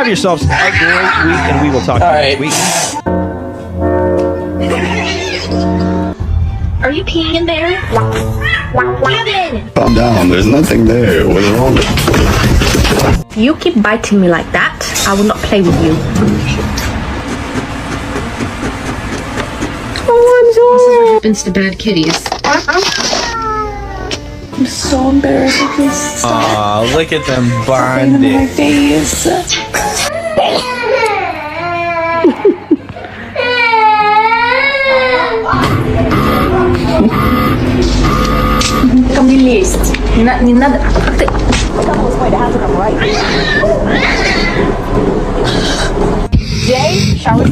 Have yourselves a great week, and we will talk to you next week. Are you peeing in there? Kevin! Calm down. There's nothing there. What's wrong with you? If you keep biting me like that, I will not play with you. This is what happens to bad kitties. I'm so embarrassed. I can't stop. Aw, look at them My bonding. face. Come не лезть. Не надо. Как ты? Jay, shower.